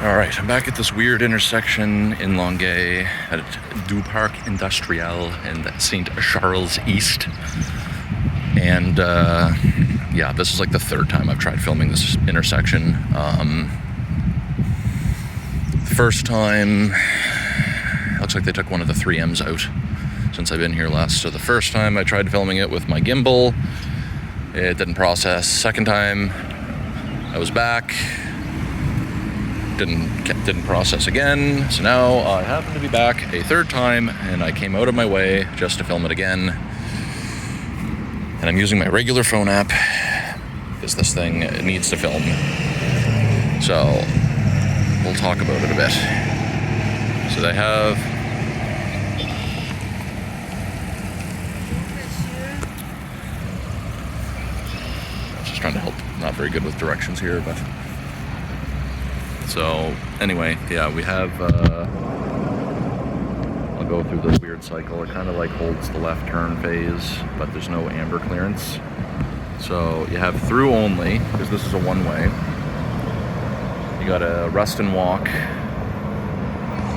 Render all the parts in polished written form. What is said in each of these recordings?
Alright, I'm back at this weird intersection in Longueuil at Du Parc Industriel in St. Charles East. And yeah, this is like the third time I've tried filming this intersection. First time, looks like they took one of the 3Ms out since I've been here last. So the first time I tried filming it with my gimbal, it didn't process. Second time, I was back. Didn't process again, so now I happen to be back a third time, and I came out of my way just to film it again. And I'm using my regular phone app because this thing needs to film. So we'll talk about it a bit. So they have I was just trying to help. Not very good with directions here, but so anyway, yeah, we have, I'll go through this weird cycle. It kind of like holds the left turn phase, but there's no amber clearance. So you have through only, because this is a one-way. You got a rest and walk.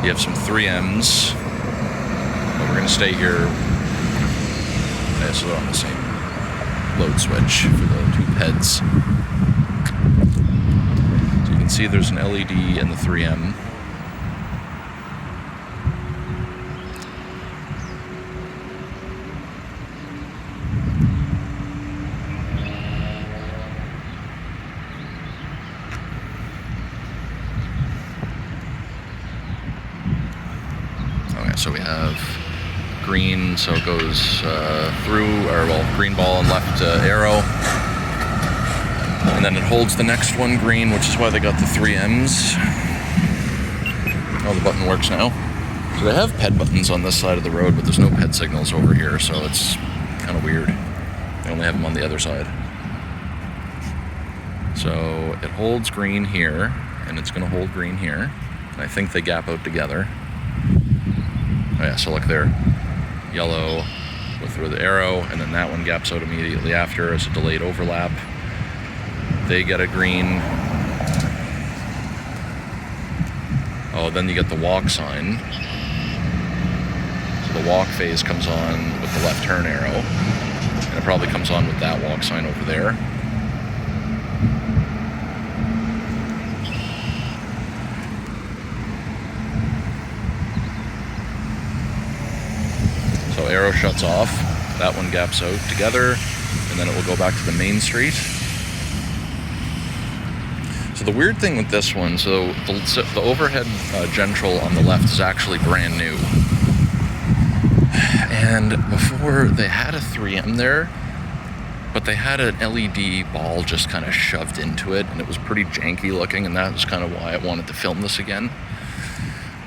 You have some 3Ms. But we're gonna stay here. Okay, so they're on the same load switch for the two PEDs. You can see there's an LED in the 3M. Okay, so we have green, so it goes through, or well, green ball and left arrow. And then it holds the next one green, which is why they got the 3Ms. Oh, the button works now. So they have PED buttons on this side of the road, but there's no PED signals over here, so it's kind of weird. They only have them on the other side. So it holds green here, and it's going to hold green here. And I think they gap out together. Oh yeah, so look there. Yellow through the arrow, and then that one gaps out immediately after as a delayed overlap. They get a green. Oh, then you get the walk sign. So the walk phase comes on with the left turn arrow, and it probably comes on with that walk sign over there. So arrow shuts off, that one gaps out together, and then it will go back to the main street. So the weird thing with this one, so the overhead Gentrol on the left is actually brand new. And before they had a 3M there, but they had an LED ball just kind of shoved into it, and it was pretty janky looking, and that was kind of why I wanted to film this again.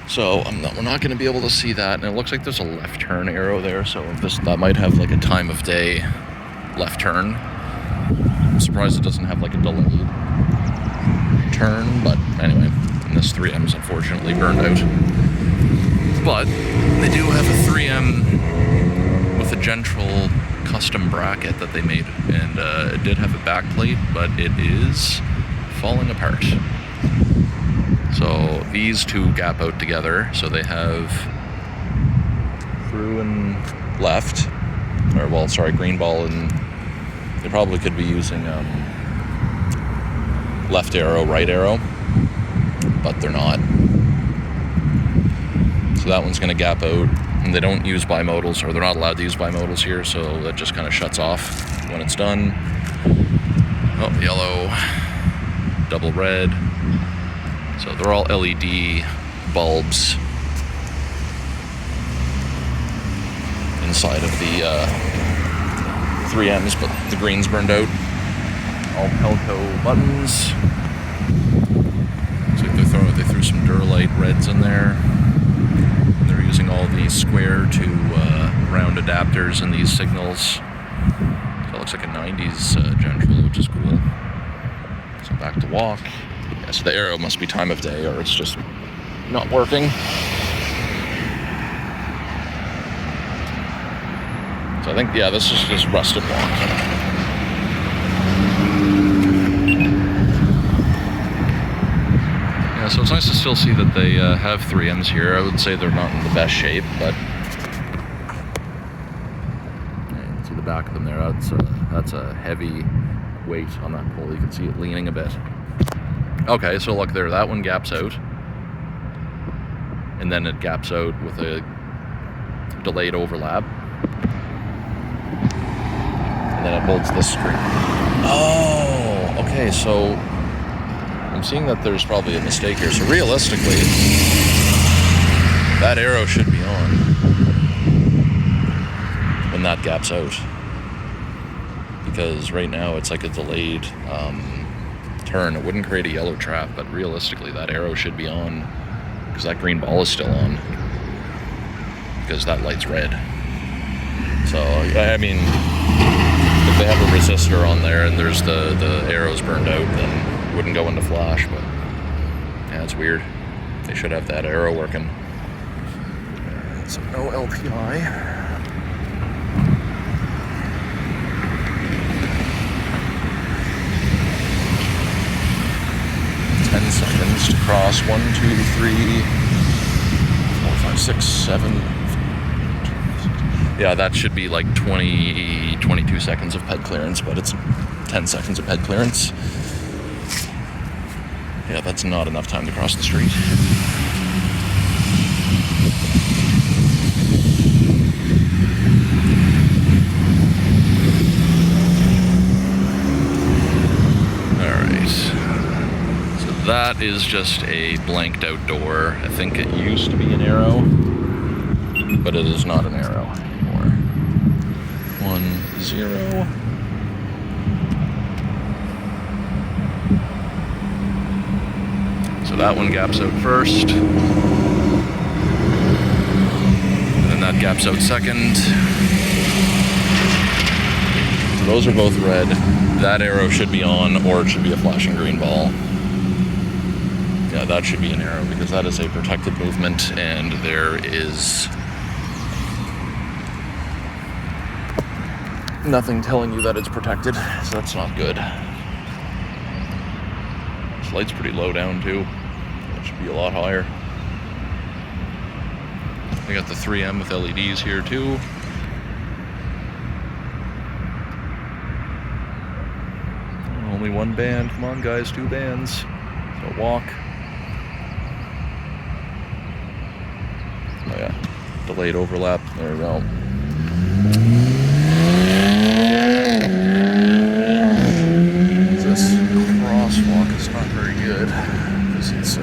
So we're not going to be able to see that, and it looks like there's a left turn arrow there, so that might have like a time of day left turn. I'm surprised it doesn't have like a delayed turn, but anyway, and this 3M is unfortunately burned out. But they do have a 3M with a Gentrol custom bracket that they made, and it did have a back plate, but it is falling apart. So these two gap out together, so they have through and left, or well, sorry, green ball, and they probably could be using left arrow, right arrow, but they're not. So that one's going to gap out, and they don't use bimodals, or they're not allowed to use bimodals here, so that just kind of shuts off when it's done. Oh, yellow, double red. So they're all LED bulbs inside of the 3Ms, but the green's burned out. All Pelco buttons. So they threw some Duralite reds in there. And they're using all these square to round adapters and these signals. So it looks like a 90s Gentrol, which is cool. So back to walk. Yeah, so the arrow must be time of day, or it's just not working. So I think, yeah, this is just rusted walk. Yeah, so it's nice to still see that they have 3Ms here. I would say they're not in the best shape, but you can see the back of them there. That's a heavy weight on that pole. You can see it leaning a bit. Okay, so look there, that one gaps out. And then it gaps out with a delayed overlap. And then it holds this straight. Oh, okay, so I'm seeing that there's probably a mistake here. So realistically, that arrow should be on when that gaps out. Because right now it's like a delayed turn. It wouldn't create a yellow trap, but realistically that arrow should be on because that green ball is still on because that light's red. So, I mean, if they have a resistor on there and there's the arrows burned out, then it wouldn't go into flash, but yeah, it's weird. They should have that arrow working. So no LPI. 10 seconds to cross. 1, 2, 3, 4, 5, 6, 7. Yeah, that should be like 22 seconds of ped clearance, but it's 10 seconds of ped clearance. Yeah, that's not enough time to cross the street. That is just a blanked out door. I think it used to be an arrow, but it is not an arrow anymore. 1, 0. So that one gaps out first. And then that gaps out second. So those are both red. That arrow should be on, or it should be a flashing green ball. Yeah, that should be an arrow because that is a protected movement and there is nothing telling you that it's protected, so that's not good. This light's pretty low down too. It should be a lot higher. We got the 3M with LEDs here too. Only one band. Come on guys, 2 bands. So walk. Oh yeah, delayed overlap, there we go. This crosswalk is not very good, because it's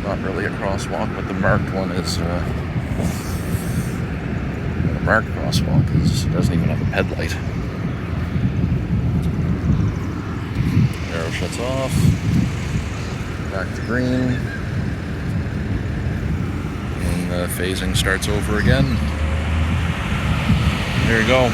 not really a crosswalk, but the marked one is, the marked crosswalk doesn't even have a ped light. Arrow shuts off, back to green. Phasing starts over again. There you go.